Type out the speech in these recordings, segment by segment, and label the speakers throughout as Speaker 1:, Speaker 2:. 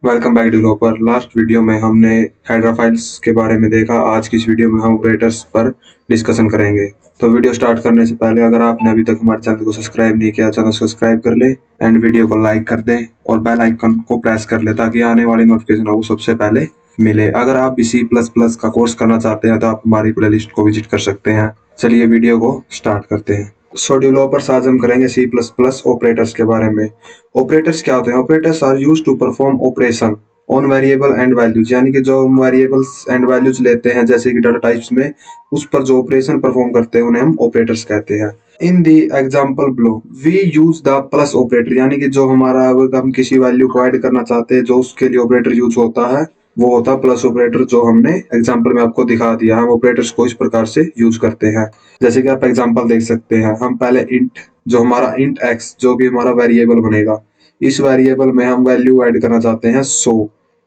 Speaker 1: Welcome back developer. Last video में हमने header files के बारे में देखा। आज की इस वीडियो में हम ऑपरेटर्स पर डिस्कशन करेंगे। तो वीडियो स्टार्ट करने से पहले अगर आपने अभी तक हमारे चैनल को सब्सक्राइब नहीं किया, चैनल सब्सक्राइब कर ले एंड वीडियो को लाइक कर दें और बेल आइकन को प्रेस कर ले ताकि आने वाली नोटिफिकेशन आपको सबसे पहले मिले। अगर आप भी C++ का कोर्स करना चाहते हैं तो आप हमारी प्लेलिस्ट को विजिट कर सकते हैं। चलिए वीडियो को स्टार्ट करते हैं। सो डेवलपर्स आज हम करेंगे C++ ऑपरेटर्स के बारे में। ऑपरेटर्स क्या होते हैं? Operators are used to perform operation on variable and values, यानी कि जो हम वेरिएबल्स एंड वैल्यूज लेते हैं जैसे कि डाटा टाइप्स में, उस पर जो ऑपरेशन परफॉर्म करते हैं उन्हें हम ऑपरेटर्स कहते हैं। In the example below we use the plus operator, यानी कि जो हमारा अगर हम किसी वैल्यू को ऐड करना चाहते हैं जो उसके लिए ऑपरेटर यूज होता है वो होता है प्लस ऑपरेटर, जो हमने एग्जांपल में आपको दिखा दिया। हम ऑपरेटर्स को इस प्रकार से यूज करते हैं जैसे कि आप एग्जांपल देख सकते हैं। हम पहले इंट, जो हमारा इंट एक्स जो भी हमारा वेरिएबल बनेगा, इस वेरिएबल में हम वैल्यू ऐड करना चाहते हैं 100,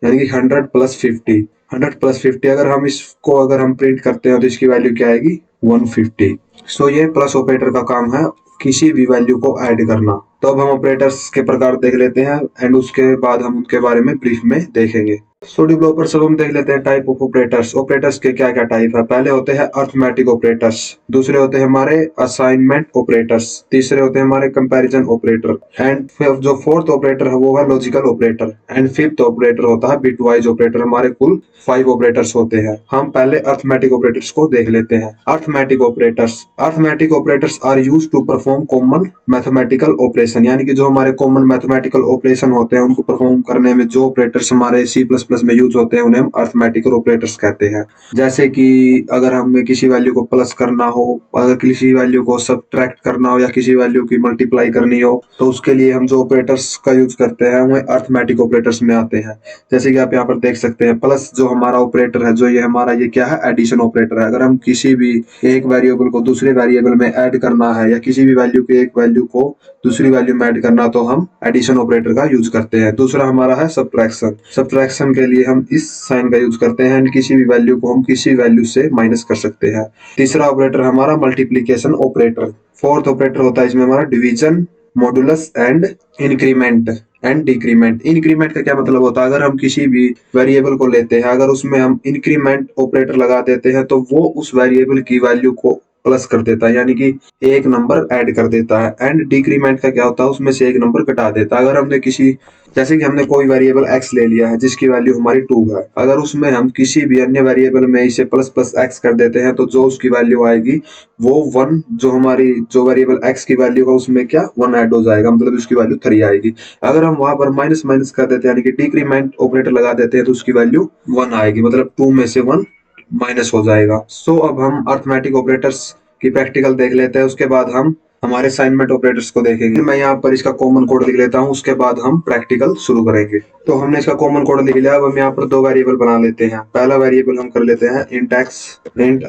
Speaker 1: यानी कि 100 + 50। 100 + 50 अगर हम इसको अगर हम प्रिंट करते हैं तो इसकी वैल्यू क्या आएगी? 150। सो ये प्लस ऑपरेटर का काम है, किसी भी वैल्यू को ऐड करना। तो अब हम ऑपरेटर्स के प्रकार देख लेते हैं एंड उसके बाद हम उनके बारे में ब्रीफ में देखेंगे। सो डेवलपर सब हम देख लेते हैं टाइप ऑफ ऑपरेटर्स। ऑपरेटर्स के क्या क्या टाइप है? पहले होते हैं अर्थमेटिक ऑपरेटर्स, दूसरे होते हैं हमारे असाइनमेंट ऑपरेटर्स, तीसरे होते हैं हमारे कंपैरिजन ऑपरेटर एंड जो फोर्थ ऑपरेटर है वो है logical operator and fifth operator होता है बिटवाइज ऑपरेटर। हमारे कुल 5 ऑपरेटर्स होते हैं। हम पहले अर्थमेटिक ऑपरेटर्स को देख लेते हैं। Arithmetic operators are use to perform common mathematical operation, यानी कि जो हमारे कॉमन मैथमेटिकल ऑपरेशन होते हैं उनको परफॉर्म करने में जो ऑपरेटर्स हमारे C++ में यूज होते हैं उन्हें हम अर्थमेटिकल ऑपरेटर्स कहते हैं। जैसे कि अगर हमें किसी वैल्यू को प्लस करना हो, अगर किसी वैल्यू को सब्ट्रैक्ट करना हो या किसी वैल्यू की मल्टीप्लाई करनी हो तो उसके लिए हम जो ऑपरेटर्स का यूज करते हैं वो अर्थमेटिक ऑपरेटर्स में आते हैं। जैसे कि आप यहाँ पर देख सकते हैं प्लस जो हमारा ऑपरेटर है, जो ये हमारा ये क्या है? एडिशन ऑपरेटर है। अगर हम किसी भी एक वेरिएबल को दूसरे वेरिएबल में ऐड करना है या किसी भी वैल्यू के एक वैल्यू को दूसरी वैल्यू में ऐड करना तो हम एडिशन ऑपरेटर का यूज करते हैं। दूसरा हमारा है सब्ट्रैक्शन। सब्ट्रैक्शन के लिए हम इस साइन का यूज करते हैं एंड किसी भी वैल्यू को हम किसी वैल्यू से माइनस कर सकते हैं। तीसरा ऑपरेटर हमारा मल्टीप्लीकेशन ऑपरेटर। फोर्थ ऑपरेटर होता है इसमें हमारा division, modulus and increment and decrement. Increment का क्या मतलब होता है? अगर हम किसी भी वेरिएबल को लेते हैं, अगर उसमें हम इंक्रीमेंट ऑपरेटर लगा देते हैं तो वो उस वेरिएबल की वैल्यू को प्लस कर देता है, यानी कि एक नंबर ऐड कर देता है। एंड डिक्रीमेंट का क्या होता है? उसमें से एक नंबर घटा देता है। अगर हमने किसी, जैसे कि हमने कोई वेरिएबल x ले लिया है जिसकी वैल्यू हमारी 2 है, अगर उसमें हम किसी भी अन्य वेरिएबल में इसे प्लस प्लस x कर देते हैं तो जो उसकी वैल्यू आएगी वो 1, जो हमारी जो वेरिएबल x की वैल्यू है उसमें क्या 1 ऐड हो जाएगा, मतलब उसकी वैल्यू 3 आएगी। अगर हम वहां पर माइनस माइनस कर देते हैं यानी कि डिक्रीमेंट ऑपरेटर लगा देते हैं तो उसकी वैल्यू 1 आएगी, मतलब 2 में से 1 माइनस हो जाएगा। सो अब हम अर्थमेटिक ऑपरेटर्स की प्रैक्टिकल देख लेते हैं, उसके बाद हम हमारे असाइनमेंट ऑपरेटर्स को देखेंगे। मैं यहाँ पर इसका कॉमन कोड लिख लेता हूँ, उसके बाद हम प्रैक्टिकल शुरू करेंगे। तो हमने इसका कॉमन कोड लिख लिया। अब हम यहाँ पर 2 वेरिएबल बना लेते हैं। पहला वेरिएबल हम कर लेते हैं int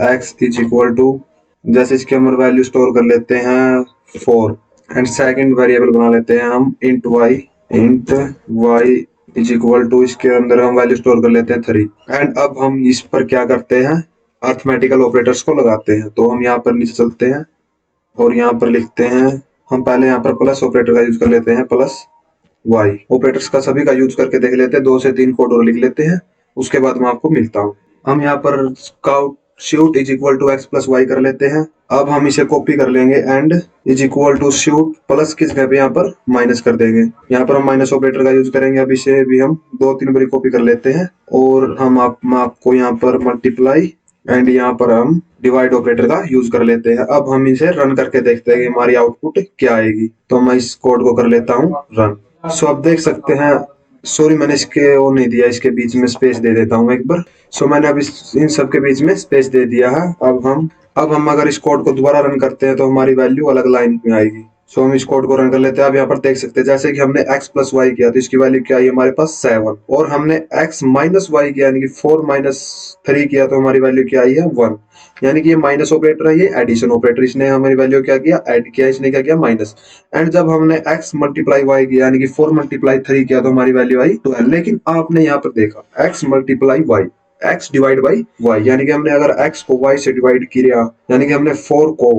Speaker 1: x is equal to, जैसे इसके हम वैल्यू स्टोर कर लेते हैं 4 एंड सेकंड वेरिएबल बना लेते हैं हम int y is equal to, इसके अंदर हम वैल्यू स्टोर कर लेते हैं 3 एंड अब हम इस पर क्या करते हैं? अर्थमेटिकल ऑपरेटर्स को लगाते हैं। तो हम यहाँ पर नीचे चलते हैं और यहाँ पर लिखते हैं, हम पहले यहाँ पर प्लस ऑपरेटर का यूज कर लेते हैं, प्लस वाई। ऑपरेटर्स का सभी का यूज करके देख लेते हैं, 2 से 3 कोड और लिख लेते हैं, उसके बाद मैं आपको मिलता हूँ। हम यहाँ पर काउट शूट is equal to x plus y कर लेते हैं। अब हम इसे कॉपी कर लेंगे एंड इज इक्वल टू शूट प्लस किस जगह पे यहाँ पर माइनस कर देंगे। यहाँ पर हम माइनस ऑपरेटर का यूज करेंगे। अब इसे भी हम 2-3 बार कॉपी कर लेते हैं और हम आपको यहाँ पर मल्टीप्लाई एंड यहाँ पर हम डिवाइड ऑपरेटर का यूज कर लेते हैं। अब हम इसे रन करके देखते हैं कि हमारी आउटपुट क्या आएगी। तो मैं इस कोड को कर लेता हूँ रन। सो आप देख सकते हैं, सॉरी मैंने इसके वो नहीं दिया, इसके बीच में स्पेस दे देता हूँ एक बार। सो मैंने अब इन सब के बीच में स्पेस दे दिया है। अब हम अगर इस कोड को दोबारा रन करते हैं तो हमारी वैल्यू अलग लाइन में आएगी। सो हम इस कोड को रन कर लेते हैं। अब यहाँ पर देख सकते हैं जैसे कि हमने x प्लस वाई किया तो इसकी वैल्यू क्या आई हमारे पास 7, और हमने x माइनस वाई किया यानी कि 4 माइनस 3 किया तो हमारी वैल्यू क्या आई है 1। यानी कि ये माइनस ऑपरेटर है, ये एडिशन ऑपरेटर, इसने हमारी वैल्यू क्या किया? ऐड किया, इसने क्या किया? माइनस। एंड जब हमने x मल्टीप्लाई y किया यानी कि 4 मल्टीप्लाई 3 किया तो हमारी वैल्यू आई 12। लेकिन आपने यहाँ पर देखा x multiply y, x divide by y, यानी कि हमने अगर x को y से डिवाइड किया यानी कि हमने 4 को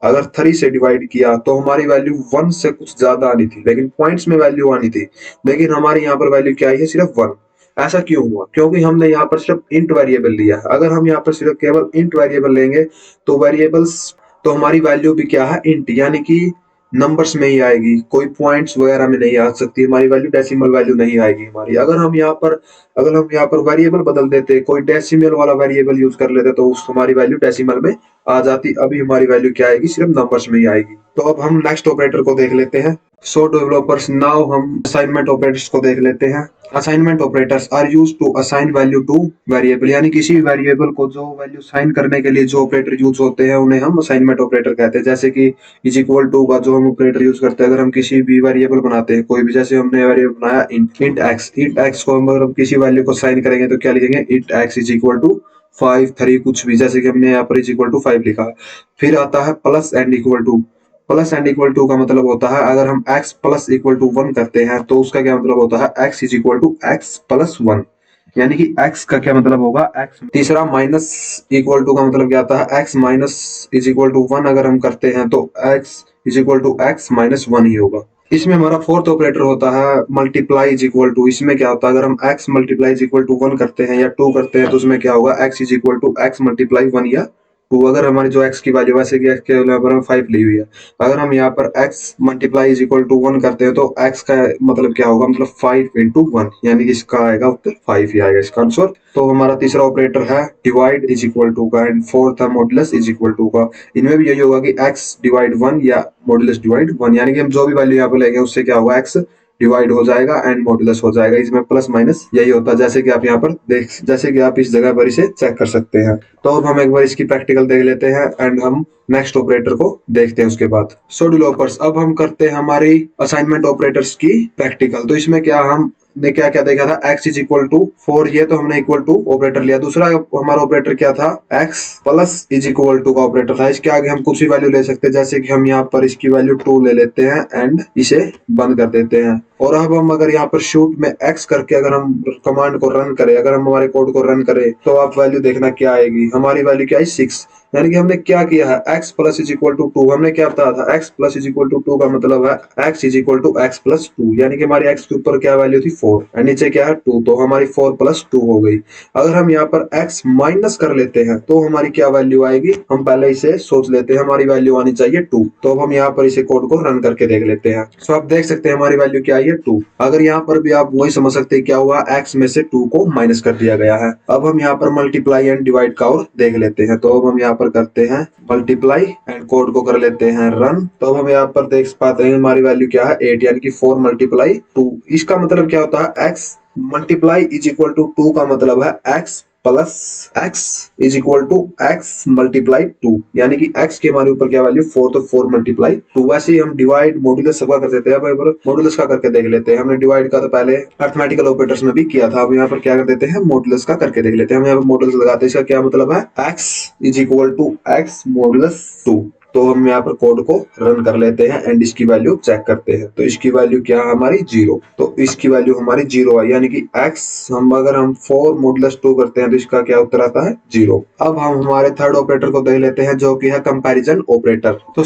Speaker 1: अगर 3 से डिवाइड किया तो हमारी वैल्यू 1 से कुछ ज्यादा आनी थी, लेकिन पॉइंट्स में वैल्यू आनी थी, लेकिन हमारी यहाँ पर वैल्यू क्या आई है, सिर्फ 1। ऐसा क्यों हुआ? क्योंकि हमने यहाँ पर सिर्फ इंट वेरिएबल लिया है। अगर हम यहाँ पर सिर्फ केवल इंट वेरिएबल लेंगे तो वेरिएबल्स, तो हमारी वैल्यू भी क्या है, इंट, यानी कि नंबर्स में ही आएगी, कोई पॉइंट्स वगैरह में नहीं आ सकती हमारी वैल्यू, डेसिमल वैल्यू नहीं आएगी हमारी। अगर हम यहाँ पर वेरिएबल बदल देते, कोई डेसिमल वाला वेरिएबल यूज कर लेते, तो उस हमारी वैल्यू डेसिमल में आ जाती। अभी हमारी वैल्यू क्या आएगी, सिर्फ नंबर्स में ही आएगी। तो अब हम नेक्स्ट ऑपरेटर को देख लेते हैं। सो डेवलपर्स, नाउ हम असाइनमेंट ऑपरेटर्स को देख लेते हैं। Assignment operators are use to assign value to variable, यानी किसी वेरिएबल को जो वैल्यू साइन करने के लिए जो ऑपरेटर यूज होते हैं उन्हें हम असाइनमेंट ऑपरेटर कहते हैं। जैसे कि इज इक्वल टू का जो हम ऑपरेटर यूज करते हैं, अगर हम किसी भी वेरिएबल बनाते हैं, कोई भी, जैसे हमने वेरिएबल बनाया इंट एक्स, इंट एक्स को हम अगर हम किसी वैल्यू को साइन करेंगे तो क्या लिखेंगे, int X is equal to 5 3 कुछ भी, जैसे कि हमने यहाँ पर इज इक्वल टू 5 लिखा। फिर आता है plus and equal to. Plus and equal to का मतलब होता है, अगर हम x प्लस इक्वल टू 1 करते हैं तो उसका क्या मतलब होता है, x is equal to x plus 1, यानी कि x का क्या मतलब होगा, x। तीसरा माइनस इक्वल टू का मतलब क्या आता है, x minus is equal to 1 अगर हम करते हैं तो x is equal to X minus 1 ही होगा। इसमें हमारा फोर्थ ऑपरेटर होता है मल्टीप्लाई इज इक्वल टू। इसमें क्या होता है, अगर हम x multiply is equal to 1 करते हैं या 2 करते हैं तो उसमें क्या होगा, x is equal to X multiply 1 या 2। अगर हमारी जो x की वैल्यू, वैसे कि x के यहाँ पर हम 5 ली हुई है, अगर हम यहाँ पर x multiply is equal to 1 करते हैं तो x का मतलब क्या होगा, मतलब 5 इंटू 1, यानी कि इसका आएगा उत्तर 5 ही आएगा इसका आंसर। तो हमारा तीसरा ऑपरेटर है डिवाइड इज इक्वल टू का, एंड फोर्थ है मॉडुलस इज इक्वल टू का। इनमें भी यही होगा कि x डिवाइड 1 या मॉडुलस डिवाइड 1, यानी कि हम जो भी वैल्यू यहाँ पे लेंगे उससे क्या होगा, x डिवाइड हो जाएगा एंड मॉडुलस हो जाएगा। इसमें प्लस माइनस यही होता है, जैसे कि आप यहाँ पर जैसे कि आप इस जगह पर इसे चेक कर सकते हैं। तो अब हम एक बार इसकी प्रैक्टिकल देख लेते हैं एंड हम नेक्स्ट ऑपरेटर को देखते हैं उसके बाद। सो डेवलपर्स, अब हम करते हैं हमारी असाइनमेंट ऑपरेटर्स की प्रैक्टिकल। तो इसमें क्या हमने क्या क्या देखा था, x इज इक्वल टू 4, ये तो हमने इक्वल टू ऑपरेटर लिया। दूसरा हमारा ऑपरेटर क्या था, x plus is equal to का ऑपरेटर था। इसके आगे हम कुछ भी वैल्यू ले सकते हैं, जैसे कि हम यहाँ पर इसकी वैल्यू 2 ले लेते हैं एंड इसे बंद कर देते हैं। और अब हम अगर यहाँ पर शूट में x करके अगर हम कमांड को रन करें, अगर हम हमारे कोड को रन करें, तो आप वैल्यू देखना क्या आएगी। हमारी वैल्यू क्या है, 6, यानी कि हमने क्या किया है, x plus is equal to 2। हमने क्या बताया था, x plus is equal to 2 का मतलब है x is equal to x plus 2, यानी कि हमारी x के ऊपर क्या वैल्यू थी, 4, और नीचे क्या है 2, तो हमारी 4 प्लस 2 हो गई। अगर हम यहाँ पर x माइनस कर लेते हैं तो हमारी क्या वैल्यू आएगी, हम पहले इसे सोच लेते हैं, हमारी वैल्यू आनी चाहिए 2। तो अब हम यहाँ पर इसे कोड को रन करके देख लेते हैं। सो आप देख सकते हैं हमारी वैल्यू क्या आई है, 2। अगर यहाँ पर भी आप वही समझ सकते हैं क्या हुआ, x में से 2 को माइनस कर दिया गया है। अब हम यहाँ पर मल्टीप्लाई एंड डिवाइड का और देख लेते हैं। तो अब हम यहाँ पर करते हैं मल्टीप्लाई एंड कोड को कर लेते हैं रन। तो अब हम यहाँ पर देख पाते हैं हमारी वैल्यू क्या है, 8, यानी कि 4 मल्टीप्लाई 2। इसका मतलब क्या होता है, x multiply is equal to 2 का मतलब है x plus x is equal to x multiply 2, यानी कि x की हमारे ऊपर क्या वैल्यू 4, तो 4 मल्टीप्लाई 2। वैसे ही हम डिवाइड मॉड्यूलस सबका कर देते हैं। अब मॉड्यूलस का करके देख लेते हैं। हमने डिवाइड का तो पहले अरिथमेटिकल ऑपरेटर्स में भी किया था, अब यहाँ पर क्या कर देते हैं, मॉड्यूलस का करके देख लेते हैं। हम यहाँ पर मॉड्यूलस लगाते हैं, इसका क्या मतलब है, x is equal to x modulus 2। तो हम यहाँ पर कोड को रन कर लेते हैं एंड इसकी वैल्यू चेक करते हैं। तो इसकी वैल्यू क्या है हमारी, 0, तो इसकी वैल्यू हमारी 0 है, यानी कि x अगर हम 4 मॉडुलस 2 करते हैं तो इसका क्या उत्तर आता है, 0। अब हम हमारे थर्ड ऑपरेटर को देख लेते हैं जो कि है कंपैरिजन ऑपरेटर। तो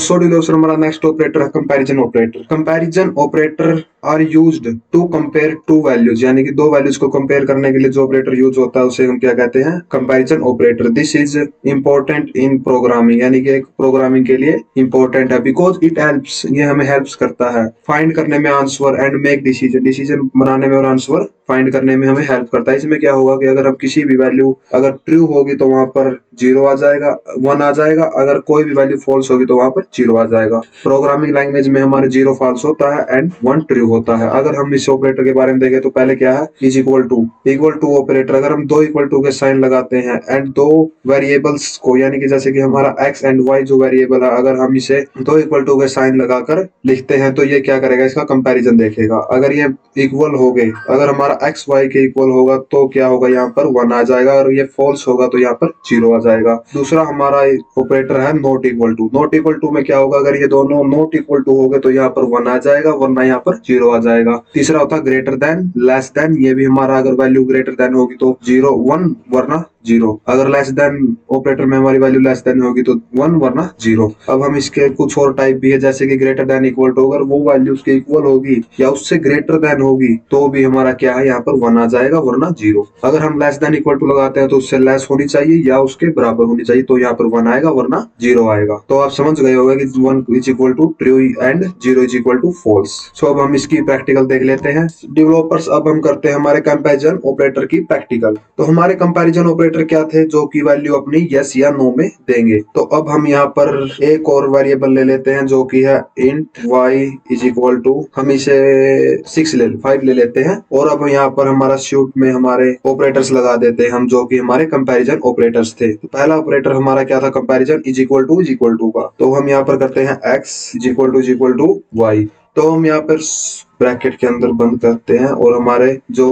Speaker 1: हमारा नेक्स्ट ऑपरेटर है comparison operator. Comparison operator are used to compare two values, यानी कि दो वैल्यूज को कंपेयर करने के लिए जो ऑपरेटर यूज होता है उसे हम क्या कहते हैं, comparison operator. This is important in programming, यानी कि एक प्रोग्रामिंग के लिए इंपॉर्टेंट है, बिकॉज इट हेल्प्स, ये हमें हेल्प्स करता है फाइंड करने में answer and make decision, decision बनाने में और आंसर फाइंड करने में हमें हेल्प करता है। इसमें क्या होगा कि अगर हम किसी भी वैल्यू अगर ट्रू होगी तो वहां पर 0 आ जाएगा, 1 आ जाएगा, अगर कोई भी वैल्यू फॉल्स होगी तो वहां पर 0 आ जाएगा। प्रोग्रामिंग लैंग्वेज में हमारे 0 फॉल्स होता है एंड 1 ट्रू होता है। अगर हम इस ऑपरेटर के बारे में देखें तो पहले क्या है, इज इक्वल टू ऑपरेटर। अगर हम दो इक्वल टू के साइन लगाते हैं एंड दो वेरिएबल्स को, यानी कि जैसे कि हमारा x एंड y जो वेरिएबल है, अगर हम इसे दो इक्वल टू के साइन लगाकर लिखते हैं तो ये क्या करेगा, इसका कंपैरिजन देखेगा। अगर ये इक्वल हो गए, अगर हमारा x y के इक्वल होगा तो क्या होगा, यहाँ पर 1 आ जाएगा, और ये फॉल्स होगा तो यहाँ पर 0 आ जाएगा। दूसरा हमारा ऑपरेटर है not equal to. Not equal to में क्या होगा, अगर ये दोनों नॉट इक्वल टू हो गए तो यहाँ पर 1 आ जाएगा, वरना यहाँ पर 0 आ जाएगा। तीसरा होता है ग्रेटर देन लेस देन, ये भी हमारा अगर वैल्यू ग्रेटर देन होगी तो 0 1, वरना जीरो। अगर लेस देन ऑपरेटर में हमारी वैल्यू लेस देन होगी तो वन वरना जीरो। अब हम इसके कुछ और टाइप भी है, जैसे कि ग्रेटर देन इक्वल टू, अगर वो वैल्यू उसके इक्वल होगी या उससे ग्रेटर देन होगी तो भी हमारा क्या है, यहाँ पर वन आ जाएगा वरना जीरो। अगर हम लेस देन इक्वल टू लगाते हैं तो उससे लेस होनी चाहिए या उसके बराबर होनी चाहिए, तो यहाँ पर वन आएगा वरना जीरो आएगा। तो आप समझ गए होंगे कि one is equal to true and zero is equal to false. So अब हम इसकी प्रैक्टिकल देख लेते हैं डेवलपर्स। अब हम करते हैं हमारे कंपैरिजन ऑपरेटर की प्रैक्टिकल। तो हमारे कंपैरिजन ऑपरेटर क्या थे, जो की वैल्यू अपनी यस या नो में देंगे। तो अब हम यहाँ पर एक और वेरिएबल ले लेते हैं जो कि है int y is equal to, हम इसे 5 ले लेते हैं। और अब यहाँ पर हमारा शीट में हमारे ऑपरेटर्स लगा देते हैं हम, जो कि हमारे कंपैरिजन ऑपरेटर्स थे। तो पहला ऑपरेटर हमारा क्या था, कंपैरिजन इज इक्वल टू का। तो हम यहाँ पर करते हैं x is equal to y। तो हम यहाँ पर ब्रैकेट के अंदर बंद करते हैं और हमारे जो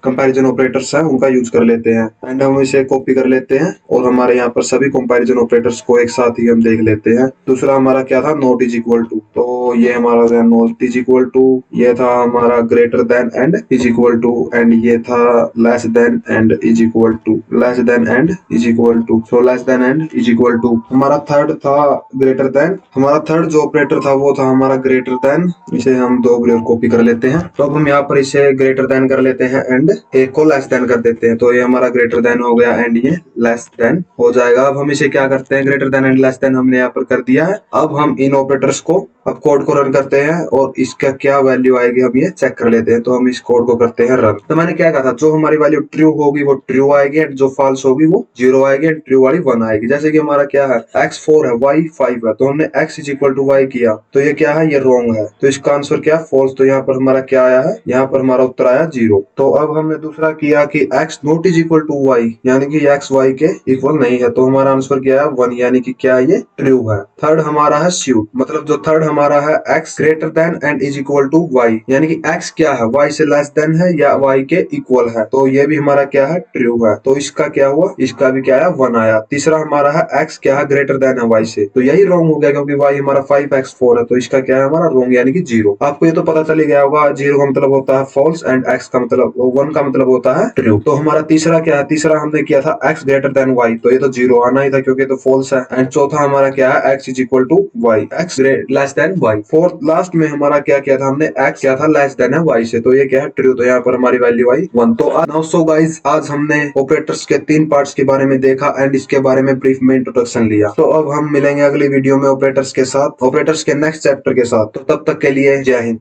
Speaker 1: कंपैरिजन ऑपरेटर्स हैं उनका यूज कर लेते हैं एंड हम इसे कॉपी कर लेते हैं और हमारे यहाँ पर सभी कंपैरिजन ऑपरेटर्स को एक साथ ही हम देख लेते हैं। दूसरा हमारा क्या था, नॉट इज इक्वल टू। तो ये हमारा था नॉट इज इक्वल टू, ये था हमारा greater than and is equal to, एंड ये था less than and is equal to, less than and is equal to. So less than and is equal to. हमारा थर्ड था ग्रेटर देन, हमारा third जो ऑपरेटर था वो था हमारा ग्रेटर देन। इसे हम दो बार कॉपी कर लेते हैं। तो अब हम यहाँ पर इसे ग्रेटर देन कर लेते हैं एंड एक को लेस देन कर देते हैं। तो ये हमारा ग्रेटर देन हो गया एंड ये लेस देन हो जाएगा। अब हम इसे क्या करते हैं, greater than and less than हमने यहाँ पर कर दिया है। अब हम इन ऑपरेटर्स को, अब कोड को रन करते हैं और इसका क्या वैल्यू आएगी हम ये चेक कर लेते हैं। तो हम इस कोड को करते हैं रन। तो मैंने क्या कहा था, जो हमारी वैल्यू ट्रू होगी वो ट्रू आएगी एंड जो फॉल्स होगी वो जीरो आएगी एंड ट्रू वाली वन आएगी। जैसे कि हमारा क्या है, x4 है, y5 है, तो हमने x is equal to y किया तो ये क्या है, ये रॉन्ग है, तो इसका आंसर क्या है, फॉल्स। तो यहाँ पर हमारा क्या आया है, यहाँ पर हमारा उत्तर आया जीरो। तो अब हमने दूसरा किया कि x not is equal to y, यानी कि x y के इक्वल नहीं है, तो हमारा आंसर क्या है, वन, यानी कि क्या ये ट्रू है। थर्ड हमारा है स्यूट, मतलब जो थर्ड हमारा है x greater than and is equal to y, यानी कि x क्या है, y से लेस देन है या y के इक्वल है, तो ये भी हमारा क्या है, ट्रू है। तो इसका क्या हुआ, इसका भी क्या है, वन आया। तीसरा हमारा है x क्या है, ग्रेटर देन है y से, तो यही रॉन्ग हो गया क्योंकि y हमारा 5x4 है, तो इसका क्या है, हमारा रॉन्ग, यानी कि जीरो। आपको ये तो पता चल गया होगा, जीरो का मतलब होता है फॉल्स एंड x का मतलब, वन का मतलब होता है ट्रू। तो हमारा तीसरा क्या है, तीसरा हमने किया था x ग्रेटर देन y, तो ये तो जीरो आना ही था क्योंकि तो फॉल्स है। एंड चौथा हमारा क्या है, x is equal to y, x less than y। Fourth last में हमारा क्या किया था हमने, x क्या था, लेस देन है y से, तो ये क्या है, ट्रू। तो यहाँ पर हमारी वैल्यू आई वन। तो सो गाइस, आज हमने ऑपरेटर्स के 3 पार्ट्स के बारे में देखा एंड इसके बारे में ब्रीफ में इंट्रोडक्शन लिया। तो अब हम मिलेंगे अगली वीडियो में ऑपरेटर्स के साथ, ऑपरेटर्स के नेक्स्ट चैप्टर के साथ। तो तब तक के लिए जय हिंद।